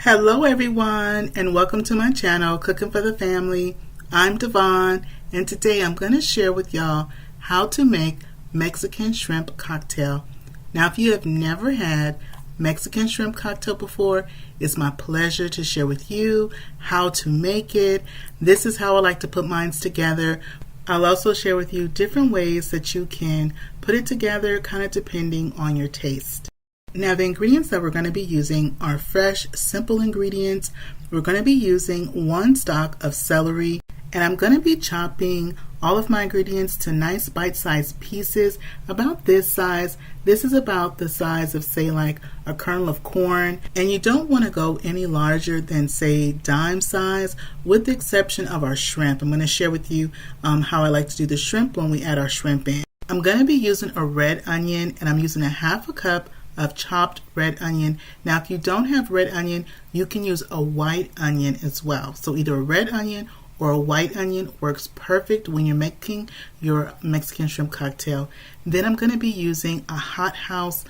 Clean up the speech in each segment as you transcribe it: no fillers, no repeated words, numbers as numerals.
Hello everyone, and welcome to my channel, Cooking for the Family. I'm Dyvonne, and today I'm going to share with y'all how to make Mexican shrimp cocktail. Now, if you have never had Mexican shrimp cocktail before, it's my pleasure to share with you how to make it. This is how I like to put mine together. I'll also share with you different ways that you can put it together, kind of depending on your taste. Now, the ingredients that we're going to be using are fresh, simple ingredients. We're going to be using 1 stalk of celery, and I'm going to be chopping all of my ingredients to nice bite-sized pieces about this size. This is about the size of, say, like a kernel of corn, and you don't want to go any larger than, say, dime size, with the exception of our shrimp. I'm going to share with you how I like to do the shrimp when we add our shrimp in. I'm going to be using a red onion, and I'm using a 1/2 cup of chopped red onion. Now, if you don't have red onion, you can use a white onion as well. So either a red onion or a white onion works perfect when you're making your Mexican shrimp cocktail. Then I'm going to be using a hothouse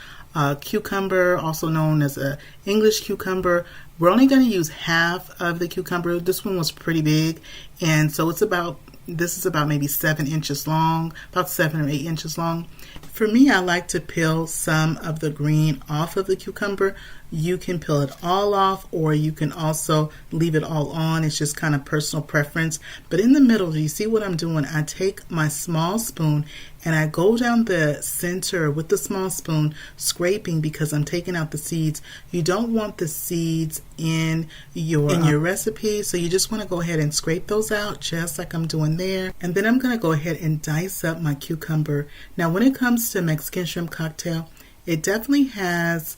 cucumber, also known as a English cucumber. We're only going to use half of the cucumber. This one was pretty big, and so this is about maybe 7 inches long, about 7 or 8 inches long. For me, I like to peel some of the green off of the cucumber. You can peel it all off, or you can also leave it all on. It's just kind of personal preference. But in the middle, you see what I'm doing? I take my small spoon and I go down the center with the small spoon, scraping, because I'm taking out the seeds. You don't want the seeds in your recipe, so you just want to go ahead and scrape those out, just like I'm doing there. And then I'm going to go ahead and dice up my cucumber. Now, when it comes to Mexican shrimp cocktail, it definitely has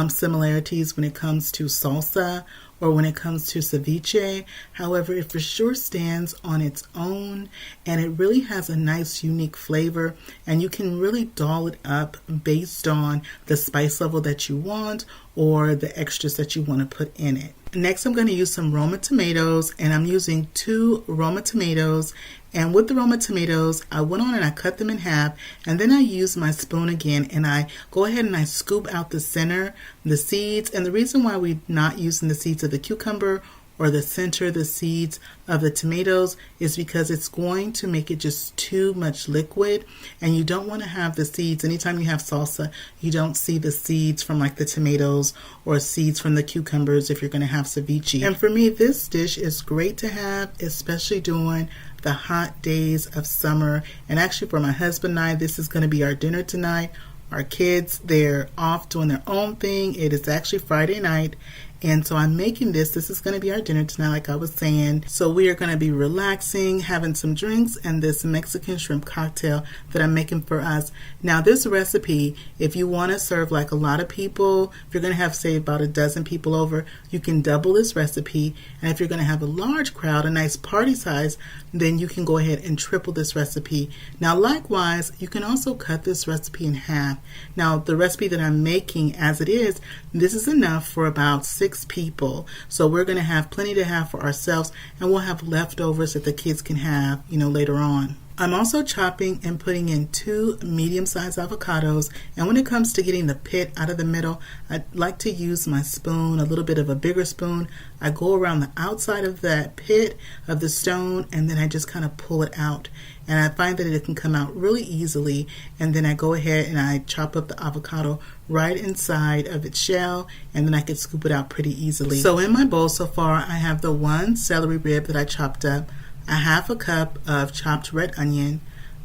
similarities when it comes to salsa or when it comes to ceviche. However, it for sure stands on its own, and it really has a nice unique flavor, and you can really doll it up based on the spice level that you want or the extras that you want to put in it. Next, I'm going to use some Roma tomatoes, and I'm using 2 Roma tomatoes. And with the Roma tomatoes, I went on and I cut them in half, and then I use my spoon again, and I go ahead and I scoop out the center, the seeds. And the reason why we're not using the seeds of the cucumber or the center, the seeds of the tomatoes, is because it's going to make it just too much liquid, and you don't want to have the seeds. Anytime you have salsa, you don't see the seeds from like the tomatoes or seeds from the cucumbers if you're going to have ceviche. And for me, this dish is great to have, especially during the hot days of summer. And actually, for my husband and I, this is going to be our dinner tonight. Our kids, they're off doing their own thing. It is actually Friday night, and so I'm making this. This is going to be our dinner tonight, like I was saying. So we are going to be relaxing, having some drinks, and this Mexican shrimp cocktail that I'm making for us. Now, this recipe, if you want to serve like a lot of people, if you're going to have, say, about a dozen people over, you can double this recipe. And if you're going to have a large crowd, a nice party size, then you can go ahead and triple this recipe. Now, likewise, you can also cut this recipe in half. Now, the recipe that I'm making as it is, this is enough for about 6 people. So we're going to have plenty to have for ourselves, and we'll have leftovers that the kids can have, later on. I'm also chopping and putting in 2 medium-sized avocados, and when it comes to getting the pit out of the middle, I like to use my spoon, a little bit of a bigger spoon. I go around the outside of that pit of the stone, and then I just kind of pull it out. And I find that it can come out really easily, and then I go ahead and I chop up the avocado right inside of its shell, and then I can scoop it out pretty easily. So in my bowl so far, I have the 1 celery rib that I chopped up, a 1/2 cup of chopped red onion.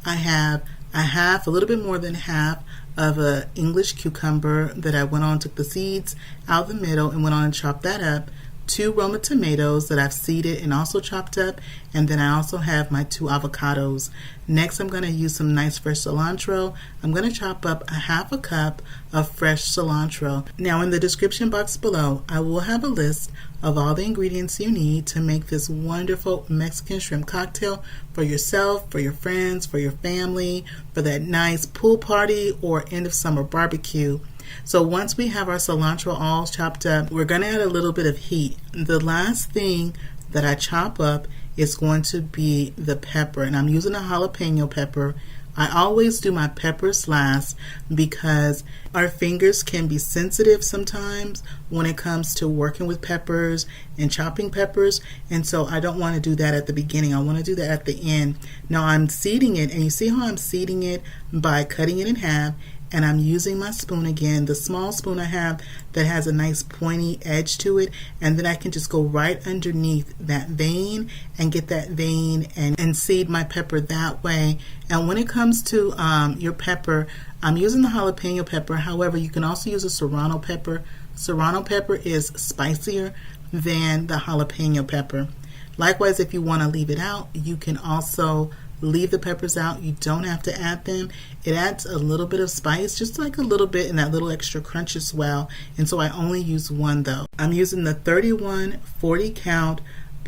I have a little bit more than half of a English cucumber that I went on, took the seeds out the middle and went on and chopped that up. 2 Roma tomatoes that I've seeded and also chopped up, and then I also have my 2 avocados. Next, I'm going to use some nice fresh cilantro. I'm going to chop up a 1/2 cup of fresh cilantro. Now, in the description box below, I will have a list of all the ingredients you need to make this wonderful Mexican shrimp cocktail for yourself, for your friends, for your family, for that nice pool party or end of summer barbecue. So once we have our cilantro all chopped up, we're going to add a little bit of heat. The last thing that I chop up is going to be the pepper, and I'm using a jalapeno pepper. I always do my peppers last because our fingers can be sensitive sometimes when it comes to working with peppers and chopping peppers, and so I don't want to do that at the beginning. I want to do that at the end. Now I'm seeding it, and you see how I'm seeding it by cutting it in half, and I'm using my spoon again, the small spoon I have that has a nice pointy edge to it, and then I can just go right underneath that vein and get that vein and seed my pepper that way. And when it comes to your pepper, I'm using the jalapeno pepper. However, you can also use a Serrano pepper. Serrano pepper is spicier than the jalapeno pepper. Likewise, if you want to leave it out, you can also leave the peppers out. You don't have to add them. It adds a little bit of spice, just like a little bit, and that little extra crunch as well. And so I only use one though. I'm using the 31 40 count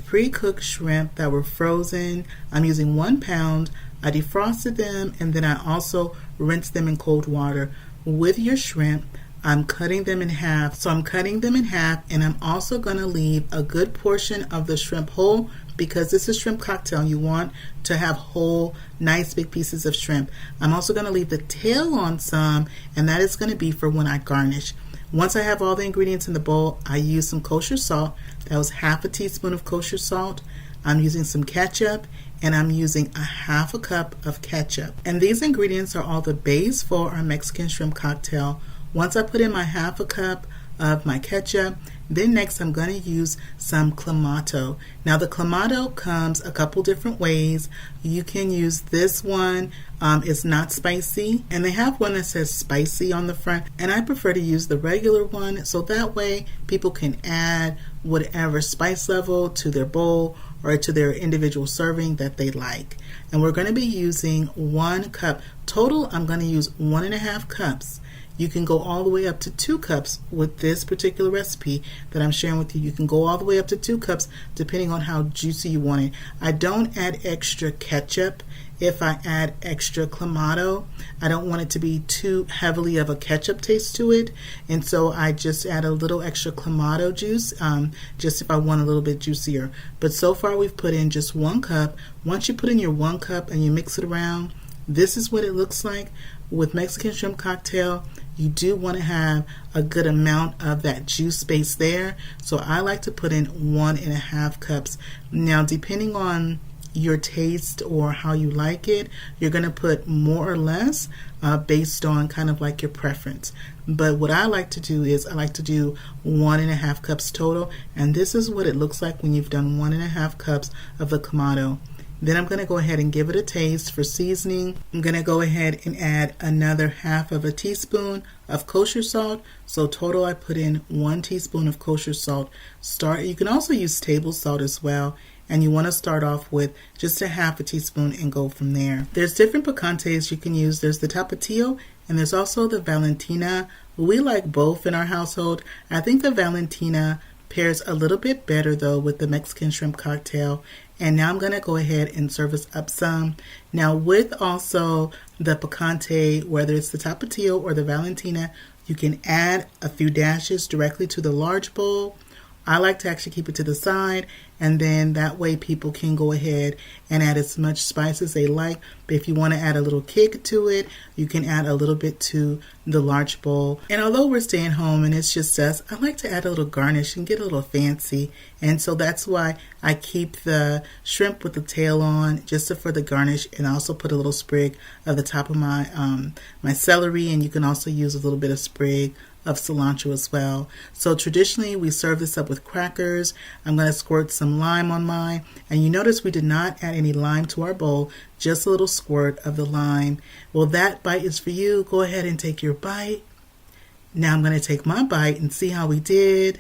pre-cooked shrimp that were frozen. I'm using 1 pound. I defrosted them, and then I also rinsed them in cold water. With your shrimp, I'm cutting them in half. So I'm cutting them in half, and I'm also going to leave a good portion of the shrimp whole, because this is shrimp cocktail. You want to have whole, nice big pieces of shrimp. I'm also going to leave the tail on some, and that is going to be for when I garnish. Once I have all the ingredients in the bowl, I use some kosher salt. That was half a teaspoon of kosher salt. I'm using some ketchup, and I'm using a half a cup of ketchup. And these ingredients are all the base for our Mexican shrimp cocktail. Once I put in my half a cup of my ketchup, then next I'm going to use some Clamato. Now the Clamato comes a couple different ways. You can use this one. It's not spicy, and they have one that says spicy on the front, and I prefer to use the regular one, so that way people can add whatever spice level to their bowl or to their individual serving that they like. And we're going to be using 1 cup. Total, I'm going to use 1.5 cups. You can go all the way up to 2 cups with this particular recipe that I'm sharing with you. You can go all the way up to 2 cups depending on how juicy you want it. I don't add extra ketchup if I add extra Clamato. I don't want it to be too heavily of a ketchup taste to it, and so I just add a little extra Clamato juice, just if I want a little bit juicier. But so far we've put in just 1 cup. Once you put in your 1 cup and you mix it around, this is what it looks like. With Mexican shrimp cocktail, you do want to have a good amount of that juice space there. So I like to put in 1.5 cups. Now, depending on your taste or how you like it, you're going to put more or less based on kind of like your preference. But what I like to do is I like to do 1.5 cups total, and this is what it looks like when you've done 1.5 cups of the Clamato. Then I'm going to go ahead and give it a taste for seasoning. I'm going to go ahead and add another half of a teaspoon of kosher salt. So total I put in 1 teaspoon of kosher salt. You can also use table salt as well. And you want to start off with just a half a teaspoon and go from there. There's different picantes you can use. There's the Tapatio and there's also the Valentina. We like both in our household. I think the Valentina pairs a little bit better though with the Mexican shrimp cocktail. And now I'm going to go ahead and serve us up some. Now with also the picante, whether it's the Tapatio or the Valentina, you can add a few dashes directly to the large bowl. I like to actually keep it to the side, and then that way people can go ahead and add as much spice as they like. But if you want to add a little kick to it, you can add a little bit to the large bowl. And although we're staying home and it's just us, I like to add a little garnish and get a little fancy. And so that's why I keep the shrimp with the tail on just for the garnish, and I also put a little sprig of the top of my my celery, and you can also use a little bit of sprig of cilantro as well. So traditionally we serve this up with crackers. I'm going to squirt some lime on mine, and you notice we did not add any lime to our bowl, just a little squirt of the lime. Well, that bite is for you. Go ahead and take your bite. Now I'm going to take my bite and see how we did.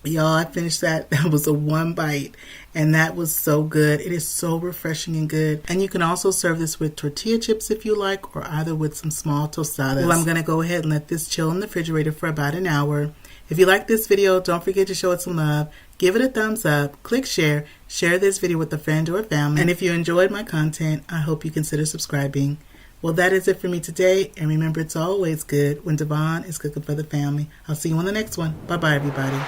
Y'all, I finished that. That was a 1 bite, and that was so good. It is so refreshing and good. And you can also serve this with tortilla chips if you like, or either with some small tostadas. Well, I'm going to go ahead and let this chill in the refrigerator for about an hour. If you like this video, don't forget to show it some love. Give it a thumbs up, click share this video with a friend or a family. And if you enjoyed my content, I hope you consider subscribing. Well, that is it for me today. And remember, it's always good when Dyvonne is cooking for the family. I'll see you on the next one. Bye-bye, everybody.